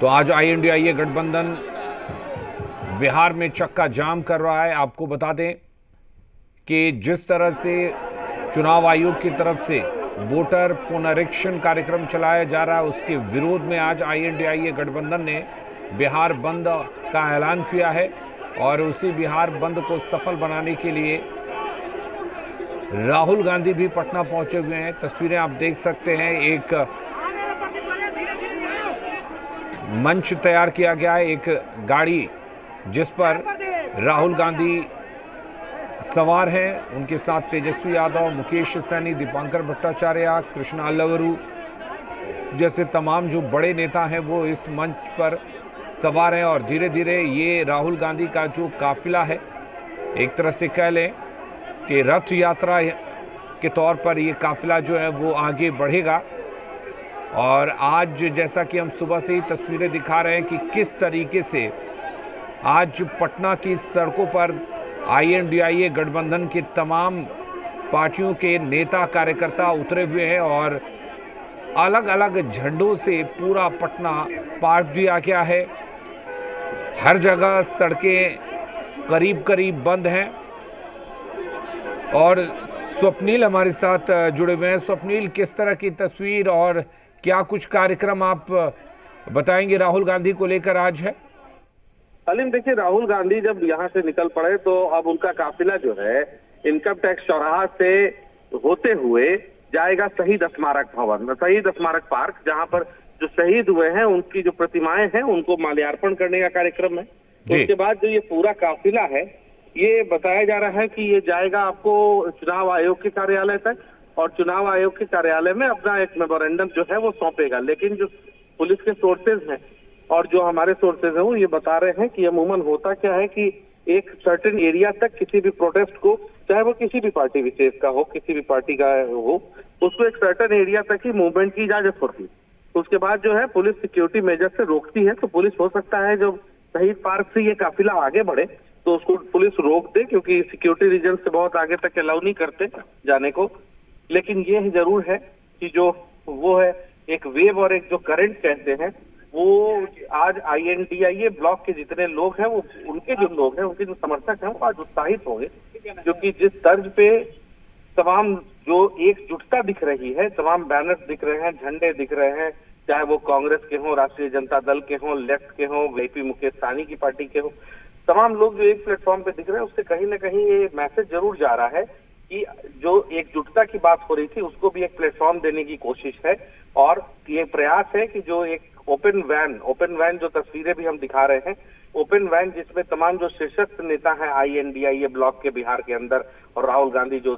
तो आज INDIA गठबंधन बिहार में चक्का जाम कर रहा है। आपको बता दें कि जिस तरह से चुनाव आयोग की तरफ से वोटर पुनरीक्षण कार्यक्रम चलाया जा रहा है, उसके विरोध में आज INDIA गठबंधन ने बिहार बंद का ऐलान किया है और उसी बिहार बंद को सफल बनाने के लिए राहुल गांधी भी पटना पहुंचे हुए हैं। तस्वीरें आप देख सकते हैं। एक मंच तैयार किया गया है, एक गाड़ी जिस पर राहुल गांधी सवार हैं, उनके साथ तेजस्वी यादव, मुकेश सैनी, दीपांकर भट्टाचार्य, कृष्णा अल्लवरू जैसे तमाम जो बड़े नेता हैं वो इस मंच पर सवार हैं। और धीरे धीरे ये राहुल गांधी का जो काफिला है, एक तरह से कह लें कि रथ यात्रा के तौर पर ये काफिला जो है वो आगे बढ़ेगा। और आज जैसा कि हम सुबह से ही तस्वीरें दिखा रहे हैं कि किस तरीके से आज पटना की सड़कों पर INDIA गठबंधन के तमाम पार्टियों के नेता कार्यकर्ता उतरे हुए हैं और अलग अलग झंडों से पूरा पटना पार्क दिया गया है। हर जगह सड़कें करीब करीब बंद हैं। और स्वप्नील हमारे साथ जुड़े हुए हैं। स्वप्नील, किस तरह की तस्वीर और क्या कुछ कार्यक्रम आप बताएंगे राहुल गांधी को लेकर आज है? सलीम, देखिए, राहुल गांधी जब यहाँ से निकल पड़े तो अब उनका काफिला जो है इनकम टैक्स चौराहा से होते हुए जाएगा शहीद स्मारक भवन, शहीद स्मारक पार्क, जहाँ पर जो शहीद हुए हैं उनकी जो प्रतिमाएं हैं उनको माल्यार्पण करने का कार्यक्रम है। उसके बाद जो ये पूरा काफिला है, ये बताया जा रहा है कि ये जाएगा आपको चुनाव आयोग के कार्यालय तक और चुनाव आयोग के कार्यालय में अपना एक मेमोरेंडम जो है वो सौंपेगा। लेकिन जो पुलिस के सोर्सेज हैं और जो हमारे सोर्सेज हैं वो ये बता रहे हैं कि अमूमन होता क्या है कि एक सर्टेन एरिया तक किसी भी प्रोटेस्ट को, चाहे वो किसी भी पार्टी विशेष का हो, किसी भी पार्टी का हो, उसको एक सर्टेन एरिया तक ही मूवमेंट की इजाजत होती है। उसके बाद जो है पुलिस सिक्योरिटी मेजर से रोकती है। तो पुलिस हो सकता है जब शहीद पार्क से ये काफिला आगे बढ़े तो उसको पुलिस रोक दे, क्योंकि सिक्योरिटी रीजन से बहुत आगे तक अलाउ नहीं करते जाने को। लेकिन ये जरूर है कि जो वो है एक वेव और एक जो करंट कहते हैं, वो आज INDIA ब्लॉक के जितने लोग हैं, वो उनके जो लोग हैं, उनके जो समर्थक हैं, वो आज उत्साहित होंगे। क्योंकि जिस तर्ज पे तमाम जो एकजुटता दिख रही है, तमाम बैनर्स दिख रहे हैं, झंडे दिख रहे हैं, चाहे वो कांग्रेस के हों, राष्ट्रीय जनता दल के हों, लेफ्ट के हों, VP मुकेश सहनी की पार्टी के हों, तमाम लोग जो एक प्लेटफॉर्म पे दिख रहे हैं, उससे कहीं ना कहीं ये मैसेज जरूर जा रहा है कि जो एकजुटता की बात हो रही थी उसको भी एक प्लेटफॉर्म देने की कोशिश है। और ये प्रयास है कि जो एक ओपन वैन जो तस्वीरें भी हम दिखा रहे हैं, ओपन वैन जिसमें तमाम जो शीर्षस्थ नेता हैं INDIA ब्लॉक के बिहार के अंदर और राहुल गांधी जो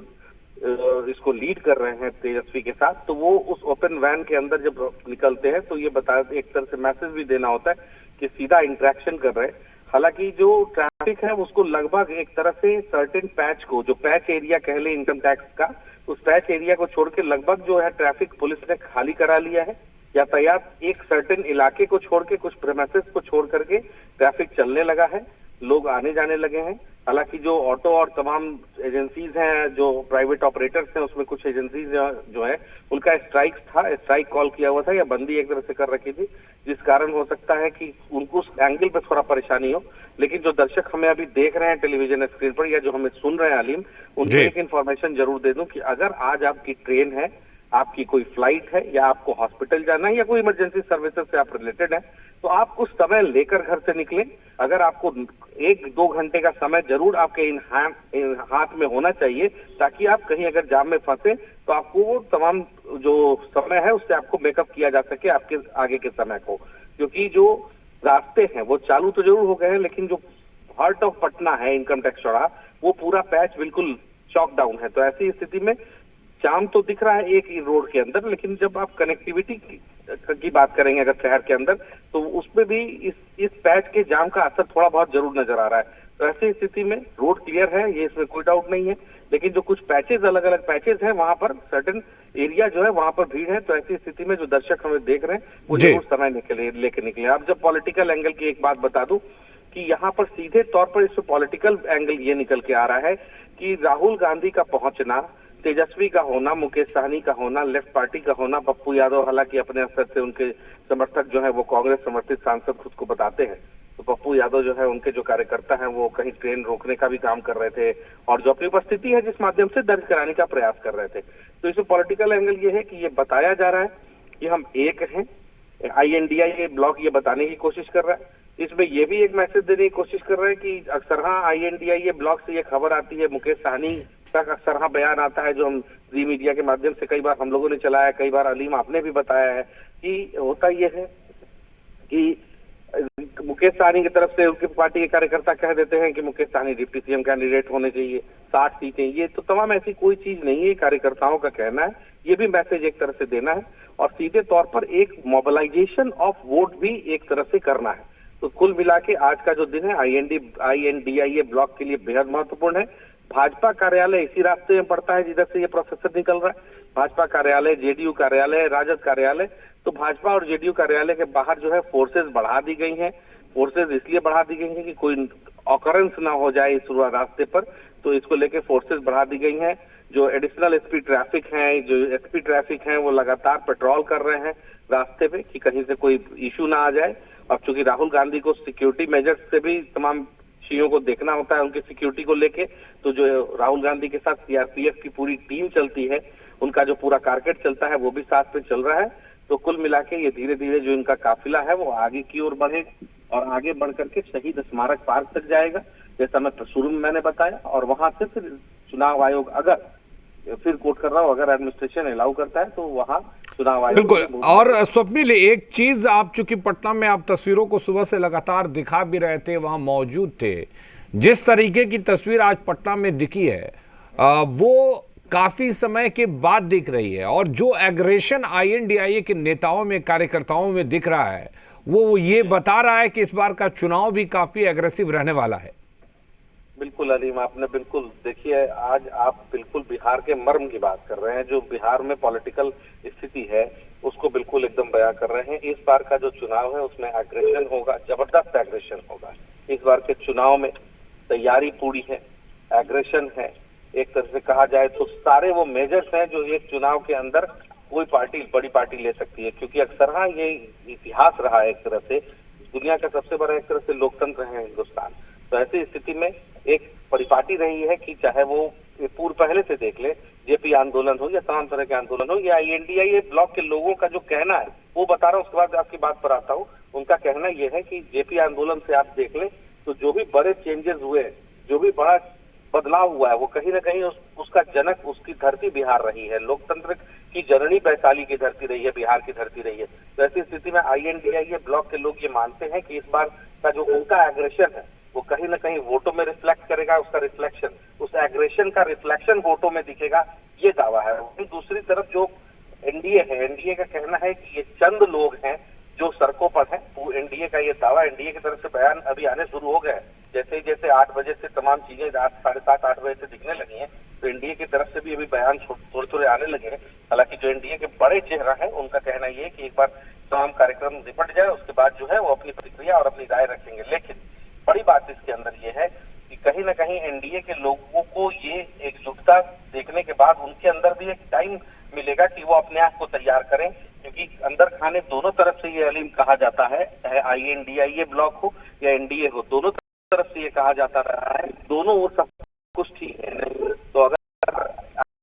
इसको लीड कर रहे हैं तेजस्वी के साथ, तो वो उस ओपन वैन के अंदर जब निकलते हैं तो ये एक तरह से मैसेज भी देना होता है कि सीधा इंटरेक्शन कर रहे हैं। हालांकि जो ट्रैफिक है उसको लगभग एक तरह से सर्टेन पैच को, जो पैच एरिया कह ले इनकम टैक्स का, उस पैच एरिया को छोड़ के लगभग जो है ट्रैफिक पुलिस ने खाली करा लिया है। यातायात एक सर्टेन इलाके को छोड़ के, कुछ प्रेमिसेस को छोड़ करके ट्रैफिक चलने लगा है, लोग आने जाने लगे हैं। हालांकि जो ऑटो और तमाम एजेंसीज हैं, जो प्राइवेट ऑपरेटर्स हैं, उसमें कुछ एजेंसीज जो है उनका स्ट्राइक कॉल किया हुआ था या बंदी एक तरह से कर रखी थी, जिस कारण हो सकता है कि उनको उस एंगल पे थोड़ा परेशानी हो। लेकिन जो दर्शक हमें अभी देख रहे हैं टेलीविजन स्क्रीन पर या जो हमें सुन रहे हैं अलीम, उनको एक इन्फॉर्मेशन जरूर दे दूं कि अगर आज आपकी ट्रेन है, आपकी कोई फ्लाइट है या आपको हॉस्पिटल जाना है या कोई इमरजेंसी सर्विसेज से आप रिलेटेड है, तो आप कुछ समय लेकर घर से निकलें। अगर आपको 1-2 घंटे का समय जरूर आपके इन हाथ में होना चाहिए, ताकि आप कहीं अगर जाम में फंसे तो आपको वो तमाम जो समय है उससे आपको मेकअप किया जा सके आपके आगे के समय को। क्योंकि जो रास्ते हैं वो चालू तो जरूर हो गए हैं, लेकिन जो हार्ट ऑफ पटना है इनकम टैक्स चौराहा, वो पूरा पैच बिल्कुल चॉक डाउन है। तो ऐसी स्थिति में जाम तो दिख रहा है एक ही रोड के अंदर, लेकिन जब आप कनेक्टिविटी की बात करेंगे अगर शहर के अंदर, तो उसमें भी इस पैच के जाम का असर थोड़ा बहुत जरूर नजर आ रहा है। तो ऐसी स्थिति में रोड क्लियर है, ये इसमें कोई डाउट नहीं है, लेकिन जो कुछ पैचेज, अलग अलग पैचेज हैं, वहां पर सर्टेन एरिया जो है वहां पर भीड़ है। तो ऐसी स्थिति में जो दर्शक हमें देख रहे हैं वो जरूर समय लेके निकले। अब जब पॉलिटिकल एंगल की एक बात बता दूं कि यहाँ पर सीधे तौर पर इस पॉलिटिकल एंगल ये निकल के आ रहा है कि राहुल गांधी का पहुंचना तेजस्वी का होना, मुकेश सहनी का होना, लेफ्ट पार्टी का होना, पप्पू यादव हालांकि अपने स्तर से उनके समर्थक जो है वो कांग्रेस समर्थित सांसद खुद को बताते हैं, तो पप्पू यादव जो है उनके जो कार्यकर्ता हैं वो कहीं ट्रेन रोकने का भी काम कर रहे थे और जो अपनी उपस्थिति है जिस माध्यम से दर्ज कराने का प्रयास कर रहे थे। तो इसमें पॉलिटिकल एंगल ये है कि ये बताया जा रहा है कि हम एक हैं, INDIA ब्लॉक ये बताने की कोशिश कर रहा है। इसमें ये भी एक मैसेज देने की कोशिश कर रहे हैं कि अक्सर INDIA ब्लॉक से ये खबर आती है, मुकेश सहनी का अक्सर बयान आता है जो हम जी मीडिया के माध्यम से कई बार हम लोगों ने चलाया है, कई बार अलीम आपने भी बताया है कि होता ये है कि मुकेश सहनी की तरफ से उनकी पार्टी के कार्यकर्ता कह देते हैं कि Mukesh Sahani deputy CM candidate होने चाहिए, 60 सीटें, ये तो तमाम ऐसी कोई चीज नहीं है, कार्यकर्ताओं का कहना है। ये भी मैसेज एक तरह से देना है और सीधे तौर पर एक मोबिलाइजेशन ऑफ वोट भी एक तरह से करना है। तो कुल मिला के आज का जो दिन है INDIA ब्लॉक के लिए बेहद महत्वपूर्ण है। भाजपा कार्यालय इसी रास्ते में पड़ता है जिधर से ये प्रोसेसर निकल रहा है, भाजपा कार्यालय, JDU कार्यालय, राजद कार्यालय। तो भाजपा और JDU कार्यालय के बाहर जो है फोर्सेज बढ़ा दी गई हैं। फोर्सेज इसलिए बढ़ा दी गई हैं कि कोई ऑकरेंस ना हो जाए इस रास्ते पर, तो इसको लेके फोर्सेज बढ़ा दी गई हैं। जो एडिशनल SP ट्रैफिक हैं, जो SP ट्रैफिक हैं, वो लगातार पेट्रोल कर रहे हैं रास्ते पे कि कहीं से कोई इश्यू ना आ जाए। अब चूंकि राहुल गांधी को सिक्योरिटी मेजर्स से भी तमाम चीजों को देखना होता है उनकी सिक्योरिटी को लेके, तो जो राहुल गांधी के साथ CRPF की पूरी टीम चलती है, उनका जो पूरा कारकेट चलता है वो भी साथ में चल रहा है। तो कुल मिला के ये धीरे धीरे जो इनका काफिला है वो आगे की ओर बढ़ेगा और आगे बढ़ करके शहीद स्मारक पार्क तक जाएगा, जैसा मैं शुरू में मैंने बताया। और वहां से फिर चुनाव आयोग अगर फिर कोट कर रहा हूं, अगर एडमिनिस्ट्रेशन अलाउ करता है तो वहां चुनाव आयोग। बिल्कुल। और स्वप्निल, एक चीज, आप चूंकि पटना में आप तस्वीरों को सुबह से लगातार दिखा भी रहे थे, वहां मौजूद थे, जिस तरीके की तस्वीर आज पटना में दिखी है वो काफी समय के बाद दिख रही है और जो एग्रेशन INDIA के नेताओं में, कार्यकर्ताओं में दिख रहा है वो ये बता रहा है कि इस बार का चुनाव भी काफी एग्रेसिव रहने वाला है। बिल्कुल अलीम, आपने बिल्कुल देखिए, आज आप बिल्कुल बिहार के मर्म की बात कर रहे हैं। जो बिहार में पॉलिटिकल स्थिति है उसको बिल्कुल एकदम बयां कर रहे हैं। इस बार का जो चुनाव है उसमें एग्रेशन होगा, जबरदस्त एग्रेशन होगा। इस बार के चुनाव में तैयारी पूरी है, एग्रेशन है, एक तरह से कहा जाए तो सारे वो मेजर्स हैं जो एक चुनाव के अंदर कोई पार्टी, बड़ी पार्टी ले सकती है। क्योंकि अक्सर ये इतिहास रहा है एक तरह से, दुनिया का सबसे बड़ा एक तरह से लोकतंत्र है हिंदुस्तान। तो ऐसी स्थिति में एक परिपाटी रही है कि चाहे वो पूर्व पहले से देख ले, JP आंदोलन हो या तमाम तरह के आंदोलन हो, या INDIA ब्लॉक के लोगों का जो कहना है वो बता रहा हूँ, उसके बाद आपकी बात पर आता हूँ। उनका कहना यह है कि JP आंदोलन से आप देख ले तो जो भी बड़े चेंजेस हुए, जो भी बड़ा बदलाव हुआ है, वो कहीं ना कहीं उसका जनक, उसकी धरती बिहार रही है। लोकतंत्र की जननी वैशाली की धरती रही है, बिहार की धरती रही है। तो ऐसी स्थिति में INDIA ब्लॉक के लोग ये मानते हैं कि इस बार का जो उनका एग्रेशन है वो कहीं ना कहीं वोटों में रिफ्लेक्ट करेगा, उसका रिफ्लेक्शन, उस एग्रेशन का रिफ्लेक्शन वोटों में दिखेगा, ये दावा है। वहीं दूसरी तरफ जो NDA है, NDA का कहना है कि ये चंद लोग हैं जो सड़कों पर हैं। NDA का ये दावा, NDA की तरफ से बयान अभी आने शुरू हो गए। जैसे ही जैसे 8 बजे से तमाम चीजें 7:30-8 बजे से दिखने लगी हैं, तो NDA की तरफ से भी अभी बयान थोड़े थोड़े आने लगे हैं। हालांकि जो NDA के बड़े चेहरा है उनका कहना ये है कि एक बार तमाम कार्यक्रम निपट जाए उसके बाद जो है वो अपनी प्रतिक्रिया और अपनी राय रखेंगे। लेकिन बड़ी बात इसके अंदर ये है कि कहीं ना कहीं NDA के लोगों को ये एकजुटता देखने के बाद उनके अंदर भी एक टाइम मिलेगा कि वो अपने आप को तैयार करें, क्योंकि अंदर खाने दोनों तरफ से ये अलीम कहा जाता है, चाहे INDIA ब्लॉक हो या NDA हो, दोनों तरफ से ये कहा जाता रहा है, दोनों वो सब कुछ ठीक है। नहीं तो अगर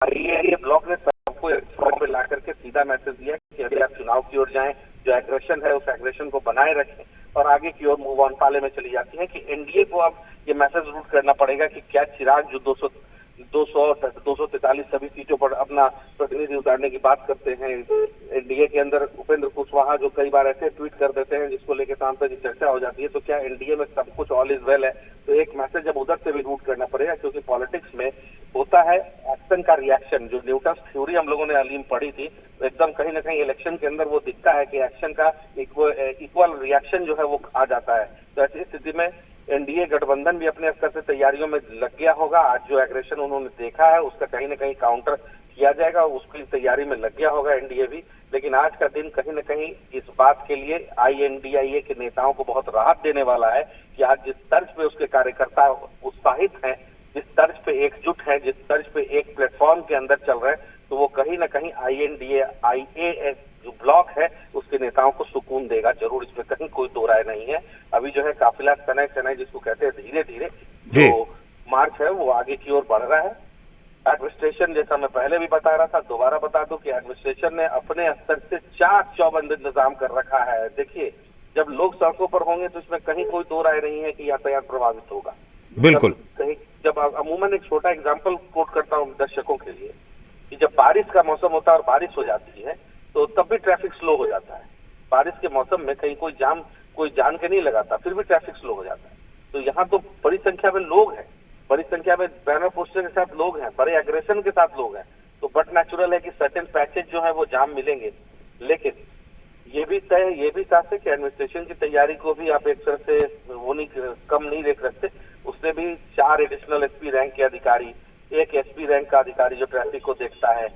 INDIA ब्लॉक ने सबको एक में ला करके सीधा मैसेज दिया कि अभी आप चुनाव की ओर जाएं, जो एग्रेशन है उस एग्रेशन को बनाए रखें और आगे की ओर मूव ऑन पाले में चली जाती है कि NDA को अब ये मैसेज रूट करना पड़ेगा कि क्या चिराग जो 243 सभी सीटों पर अपना प्रतिनिधि उतारने की बात करते हैं, NDA के अंदर उपेंद्र कुशवाहा जो कई बार ऐसे ट्वीट कर देते हैं जिसको लेकर सांसद की चर्चा हो जाती है, तो क्या NDA में सब कुछ ऑल इज वेल है? तो एक मैसेज अब उधर से भी रूट करना पड़ेगा, क्योंकि पॉलिटिक्स में होता है एक्शन का रिएक्शन। जो न्यूटन्स थ्योरी हम लोगों ने अलीम पढ़ी थी, तो एकदम कहीं ना कहीं इलेक्शन के अंदर वो दिखता है कि एक्शन का इक्वल रिएक्शन जो है वो आ जाता है। तो ऐसी स्थिति में NDA गठबंधन भी अपने स्तर से तैयारियों में लग गया होगा। आज जो एग्रेशन उन्होंने देखा है उसका कहीं ना कहीं काउंटर किया जाएगा, उसकी तैयारी में लग गया होगा NDA भी। लेकिन आज का दिन कहीं ना कहीं इस बात के लिए INDIA के नेताओं को बहुत राहत देने वाला है कि आज जिस तर्ज पे उसके कार्यकर्ता उत्साहित हैं जिस तर्ज पे एकजुट है, जिस तर्ज पे एक प्लेटफॉर्म के अंदर चल रहे हैं, तो वो कहीं ना कहीं INDA जो ब्लॉक है उसके नेताओं को सुकून देगा जरूर, इसमें कहीं कोई दो राय नहीं है। अभी जो है काफिला सनय सनय जिसको कहते हैं धीरे धीरे जो मार्च है वो आगे की ओर बढ़ रहा है। एडमिनिस्ट्रेशन, जैसा मैं पहले भी बता रहा था, दोबारा बता दूं कि एडमिनिस्ट्रेशन ने अपने स्तर से चाक चौबंद इंतजाम कर रखा है। देखिए, जब लोग सड़कों पर होंगे तो इसमें कहीं कोई दो राय नहीं है कि यातायात प्रभावित होगा। बिल्कुल। जब अमूमन एक छोटा एग्जाम्पल कोट करता हूँ दर्शकों के लिए कि जब बारिश का मौसम होता है और बारिश हो जाती है तो तब भी ट्रैफिक स्लो हो जाता है। बारिश के मौसम में कहीं कोई जान के नहीं लगाता, फिर भी ट्रैफिक स्लो हो जाता है। तो यहाँ तो बड़ी संख्या में लोग हैं, बड़ी संख्या में बैनर पोस्टर के साथ लोग हैं, बड़े एग्रेशन के साथ लोग हैं, तो बट नेचुरल है कि सर्टेन पैचेज जो है वो जाम मिलेंगे। लेकिन ये भी साथ है कि एडमिनिस्ट्रेशन की तैयारी को भी आप एक तरह से वो नहीं कम नहीं देख सकते। उसने भी 4 एडिशनल SP रैंक के अधिकारी, 1 SP रैंक का अधिकारी जो ट्रैफिक को देखता है,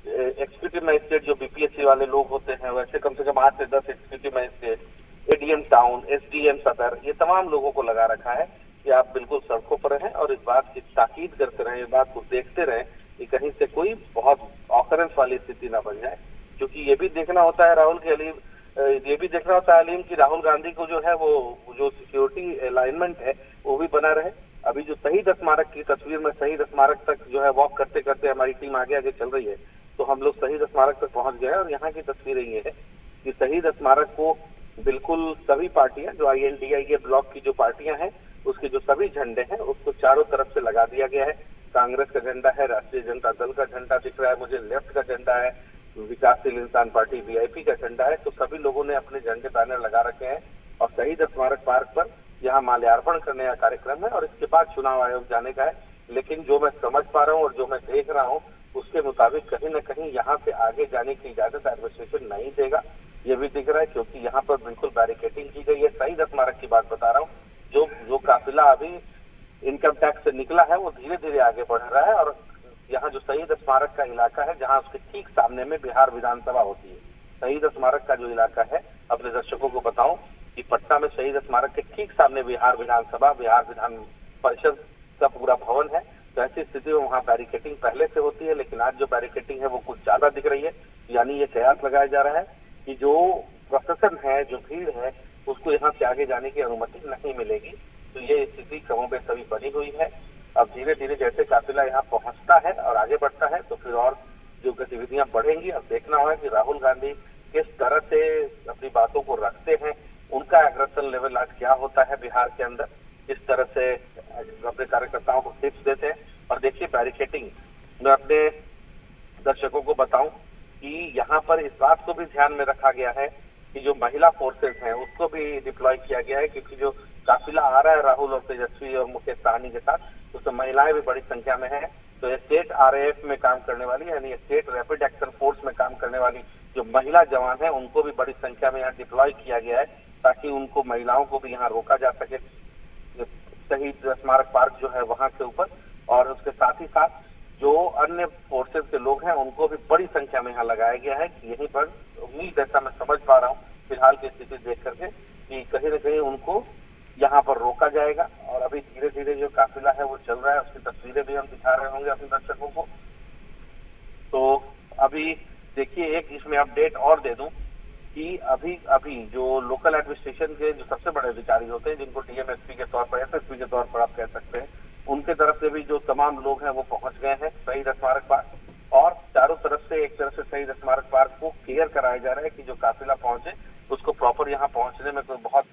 एग्जीक्यूटिव मजिस्ट्रेट जो BPSC वाले लोग होते हैं वैसे कम से कम 8 से 10 executive magistrate, ADM town, SDM सदर, ये तमाम लोगों को लगा रखा है कि आप बिल्कुल सड़कों पर रहें और इस बात की ताकीद करते रहें, इस बात को देखते रहें कि कहीं से कोई बहुत ऑकरेंस वाली स्थिति ना बन जाए। क्योंकि ये भी देखना होता है अलीम कि राहुल गांधी को जो है वो जो सिक्योरिटी अलाइनमेंट है वो भी बना रहे। अभी जो शहीद स्मारक की तस्वीर में, शहीद स्मारक तक जो है वॉक करते करते हमारी टीम आगे आगे चल रही है, तो हम लोग शहीद स्मारक तक पहुंच गए और यहाँ की तस्वीरें ये है कि शहीद स्मारक को बिल्कुल सभी पार्टियां, जो INDA ब्लॉक की जो पार्टियां हैं उसके जो सभी झंडे हैं उसको चारों तरफ से लगा दिया गया है। कांग्रेस का झंडा है, राष्ट्रीय जनता दल का झंडा दिख रहा है, मुझे लेफ्ट का झंडा है, विकासशील इंसान पार्टी VIP का झंडा है। तो सभी लोगों ने अपने झंडे बैनर लगा रखे हैं और शहीद स्मारक पार्क पर यहाँ माल्यार्पण करने का कार्यक्रम है और इसके बाद चुनाव आयोग जाने का है। लेकिन जो मैं समझ पा रहा हूँ और जो मैं देख रहा हूँ उसके मुताबिक कहीं न कहीं यहाँ से आगे जाने की इजाजत एडमिनिस्ट्रेशन नहीं देगा, ये भी दिख रहा है, क्योंकि यहाँ पर बिल्कुल बैरिकेडिंग की गई है। शहीद स्मारक की बात बता रहा हूँ, जो काफिला अभी इनकम टैक्स से निकला है वो धीरे धीरे आगे बढ़ रहा है और यहाँ जो शहीद स्मारक का इलाका है जहाँ उसके ठीक सामने में बिहार विधानसभा होती है। शहीद स्मारक का जो इलाका है, अपने दर्शकों को बताऊं कि पटना में शहीद स्मारक के ठीक सामने बिहार विधानसभा, बिहार विधान परिषद का पूरा भवन है। तो ऐसी स्थिति में वहाँ बैरिकेडिंग पहले से होती है, लेकिन आज जो बैरिकेडिंग है वो कुछ ज्यादा दिख रही है। यानी ये कयास लगाया जा रहा है कि जो प्रोसेसन है, जो भीड़ है, उसको यहाँ से आगे जाने की अनुमति नहीं मिलेगी। तो ये स्थिति कमोबेश सभी बनी हुई है। अब धीरे धीरे जैसे काफिला यहाँ पहुंचता है और आगे बढ़ता है तो फिर और जो गतिविधियां बढ़ेंगी। अब देखना होगा कि राहुल गांधी किस तरह से अपनी बातों को रखते हैं, उनका एग्रेशन लेवल आज क्या होता है बिहार के अंदर, किस तरह से अपने कार्यकर्ताओं को टिप्स देते हैं। और देखिए बैरिकेडिंग, मैं अपने दर्शकों को बताऊं कि यहाँ पर इस बात को भी ध्यान में रखा गया है कि जो महिला फोर्सेस हैं उसको भी डिप्लॉय किया गया है, क्योंकि जो काफिला आ रहा है राहुल और तेजस्वी और मुकेश सहनी के साथ, उसमें महिलाएं भी बड़ी संख्या में हैं। तो स्टेट RAF में काम करने वाली, यानी स्टेट रैपिड एक्शन फोर्स में काम करने वाली जो महिला जवान है उनको भी बड़ी संख्या में यहाँ डिप्लॉय किया गया है, ताकि उनको, महिलाओं को भी यहाँ रोका जा सके शहीद स्मारक पार्क जो है वहां के ऊपर। और उसके साथ ही साथ जो अन्य फोर्सेस के लोग हैं उनको भी बड़ी संख्या में यहाँ लगाया गया है कि यहीं पर उम्मीद, ऐसा मैं समझ पा रहा हूँ फिलहाल की स्थिति देख करके, कि कहीं न कहीं उनको यहाँ पर रोका जाएगा। और अभी धीरे धीरे जो काफिला है वो चल रहा है, उसकी तस्वीरें भी हम दिखा रहे होंगे अपने दर्शकों को। तो अभी देखिए, एक इसमें अपडेट और दे दूं कि अभी जो लोकल एडमिनिस्ट्रेशन के जो सबसे बड़े अधिकारी होते हैं, जिनको DM SP के तौर पर, SSP के तौर पर आप कह सकते हैं, उनके तरफ से भी जो तमाम लोग हैं वो पहुंच गए हैं शहीद स्मारक पार्क। और चारों तरफ से एक तरह से शहीद स्मारक पार्क को क्लियर कराया जा रहा है कि जो काफिला पहुंचे उसको प्रॉपर यहाँ पहुंचने में कोई बहुत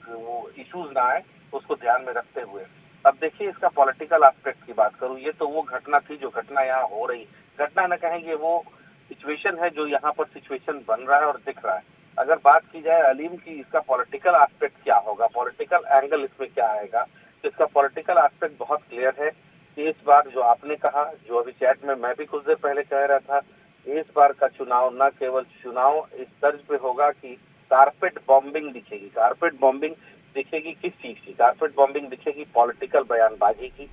वो इश्यूज ना आए, उसको ध्यान में रखते हुए। अब देखिए, इसका पॉलिटिकल एस्पेक्ट की बात करूं, ये तो वो घटना थी जो घटना यहाँ हो रही, घटना न कहेंगे, वो सिचुएशन है जो यहाँ पर सिचुएशन बन रहा है और दिख रहा है। अगर बात की जाए अलीम की इसका पॉलिटिकल एस्पेक्ट क्या होगा, पॉलिटिकल एंगल इसमें क्या आएगा, तो इसका पॉलिटिकल एस्पेक्ट बहुत क्लियर है कि इस बार जो आपने कहा, जो अभी चैट में मैं भी कुछ देर पहले कह रहा था, इस बार का चुनाव न केवल चुनाव इस तर्ज पे होगा कि कारपेट बॉम्बिंग दिखेगी। कारपेट बॉम्बिंग दिखेगी किस चीज की? कारपेट बॉम्बिंग दिखेगी पॉलिटिकल बयानबाजी की।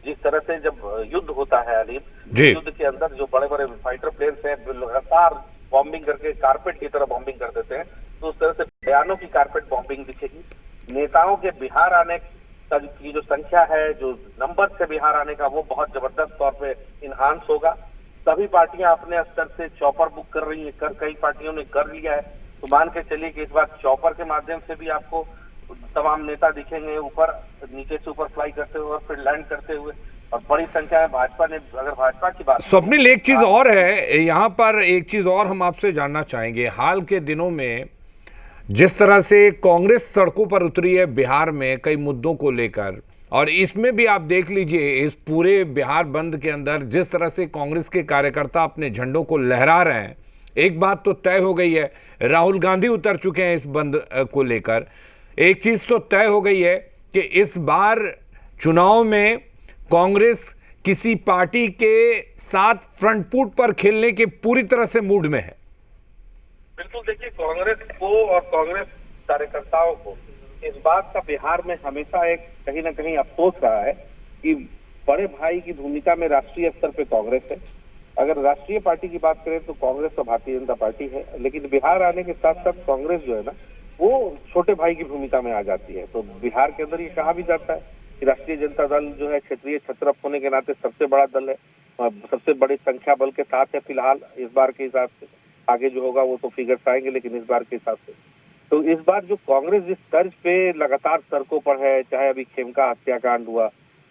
जिस तरह से जब युद्ध होता है अलीम, युद्ध के अंदर जो बड़े बड़े फाइटर प्लेन्स हैं लगातार बॉम्बिंग करके कारपेट की तरह बॉम्बिंग कर देते हैं, तो उस तरह से बयानों की कारपेट बॉम्बिंग दिखेगी। नेताओं के बिहार आने की जो संख्या है, जो नंबर से बिहार आने का, वो बहुत जबरदस्त तौर पे इनहांस होगा। सभी पार्टियां अपने स्तर से चॉपर बुक कर रही है, कई पार्टियों ने कर लिया है। तो मान के चलिए कि इस बार चॉपर के माध्यम से भी आपको तमाम नेता दिखेंगे ऊपर, नीचे से ऊपर फ्लाई करते हुए और फिर लैंड करते हुए। और बड़ी संख्या में भाजपा ने, अगर भाजपा की बात, स्वप्निल एक चीज और है यहाँ पर, एक चीज और हम आपसे जानना चाहेंगे। हाल के दिनों में जिस तरह से कांग्रेस सड़कों पर उतरी है बिहार में कई मुद्दों को लेकर, और इसमें भी आप देख लीजिए इस पूरे बिहार बंद के अंदर जिस तरह से कांग्रेस के कार्यकर्ता अपने झंडों को लहरा रहे हैं, एक बात तो तय हो गई है, राहुल गांधी उतर चुके हैं इस बंद को लेकर। एक चीज तो तय हो गई है कि इस बार चुनाव में कांग्रेस किसी पार्टी के साथ फ्रंट फुट पर खेलने के पूरी तरह से मूड में है। बिल्कुल, देखिए कांग्रेस को और कांग्रेस कार्यकर्ताओं को इस बात का बिहार में हमेशा एक कहीं ना कहीं अफसोस रहा है कि बड़े भाई की भूमिका में राष्ट्रीय स्तर पे कांग्रेस है। अगर राष्ट्रीय पार्टी की बात करें तो कांग्रेस तो भारतीय जनता पार्टी है, लेकिन बिहार आने के साथ साथ कांग्रेस जो है ना, वो छोटे भाई की भूमिका में आ जाती है। तो बिहार के अंदर ये कहा भी जाता है कि राष्ट्रीय जनता दल जो है क्षेत्रीय छत्रप होने के नाते सबसे बड़ा दल है, सबसे बड़ी संख्या बल के साथ है फिलहाल इस बार के हिसाब से। आगे जो होगा वो तो फिगर्स आएंगे, लेकिन इस बार के हिसाब से तो इस बार जो कांग्रेस जिस तर्ज पे लगातार सड़कों पर है, चाहे अभी खेमका हत्याकांड हुआ,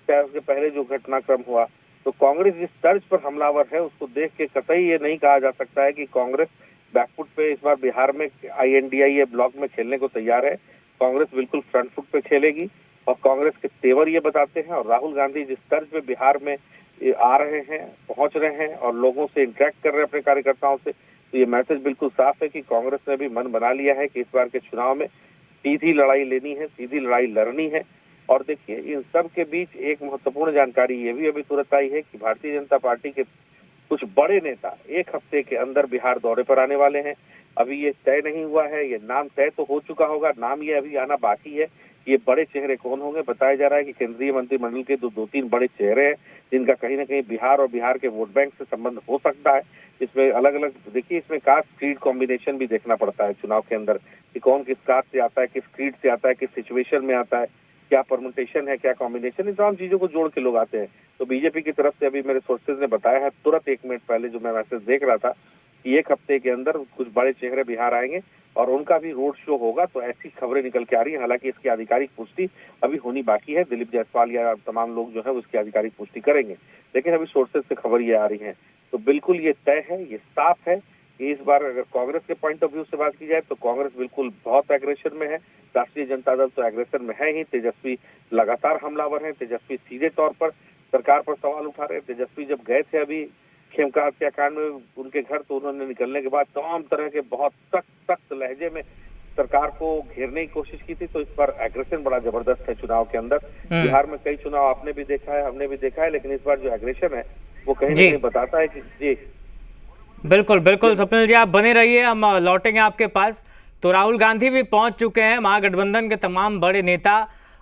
चाहे उसके पहले जो घटनाक्रम हुआ, तो कांग्रेस जिस तर्ज पर हमलावर है उसको देख के कतई ये नहीं कहा जा सकता है कि कांग्रेस बैकफुट पे इस बार बिहार में INDIA ब्लॉक में खेलने को तैयार है। कांग्रेस बिल्कुल फ्रंट फुट पे खेलेगी और कांग्रेस के तेवर ये बताते हैं। और राहुल गांधी जिस तर्ज पे बिहार में आ रहे हैं, पहुंच रहे हैं और लोगों से इंटरेक्ट कर रहे हैं अपने कार्यकर्ताओं से, तो ये मैसेज बिल्कुल साफ है कि कांग्रेस ने भी मन बना लिया है कि इस बार के चुनाव में सीधी लड़ाई लेनी है, सीधी लड़ाई लड़नी है। और देखिए इन सब के बीच एक महत्वपूर्ण जानकारी ये भी अभी तुरंत आई है कि भारतीय जनता पार्टी के कुछ बड़े नेता एक हफ्ते के अंदर बिहार दौरे पर आने वाले हैं। अभी ये तय नहीं हुआ है, ये नाम तय तो हो चुका होगा, नाम ये अभी आना बाकी है। ये बड़े चेहरे कौन होंगे? बताया जा रहा है कि केंद्रीय मंत्रिमंडल के दो तीन बड़े चेहरे हैं जिनका कहीं ना कहीं बिहार और बिहार के वोट बैंक से संबंध हो सकता है। इसमें अलग अलग, देखिए इसमें कास्ट क्रीड कॉम्बिनेशन भी देखना पड़ता है चुनाव के अंदर कि कौन किस कास्ट से आता है, किस क्रीड से आता है, किस सिचुएशन में आता है, क्या परमुटेशन है, क्या कॉम्बिनेशन, इन तमाम चीजों को जोड़ के लोग आते हैं। तो बीजेपी की तरफ से अभी मेरे सोर्सेज ने बताया है तुरंत 1 मिनट पहले जो मैं मैसेज देख रहा था कि 1 हफ्ते के अंदर कुछ बड़े चेहरे बिहार आएंगे और उनका भी रोड शो होगा। तो ऐसी खबरें निकल के आ रही है, हालांकि इसकी आधिकारिक पुष्टि अभी होनी बाकी है। दिलीप जायसवाल या तमाम लोग जो है उसकी आधिकारिक पुष्टि करेंगे, लेकिन अभी सोर्सेज से खबर ये आ रही है। तो बिल्कुल ये तय है, ये साफ है कि इस बार अगर कांग्रेस के पॉइंट ऑफ व्यू से बात की जाए तो कांग्रेस बिल्कुल बहुत एग्रेशन में है। राष्ट्रीय जनता दल तो एग्रेशन में है ही, तेजस्वी लगातार हमलावर है। तेजस्वी सीधे तौर पर सरकार पर सवाल उठा रहे हैं। तेजस्वी जब गए थे अभी खेमका हत्याकांड में उनके घर, तो उन्होंने निकलने के बाद तमाम तरह के बहुत सख्त लहजे में सरकार को घेरने की कोशिश की थी। तो इस पर एग्रेशन बड़ा जबरदस्त है चुनाव के अंदर। बिहार में कई चुनाव आपने भी देखा है, हमने भी देखा है, लेकिन इस बार जो एग्रेशन है वो कहीं ना कहीं बताता है कि जी बिल्कुल बिल्कुल। स्वप्निल जी आप बने रहिए, हम लौटेंगे आपके पास। तो राहुल गांधी भी पहुंच चुके हैं, महागठबंधन के तमाम बड़े नेता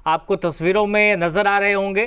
आपको तस्वीरों में नजर आ रहे होंगे।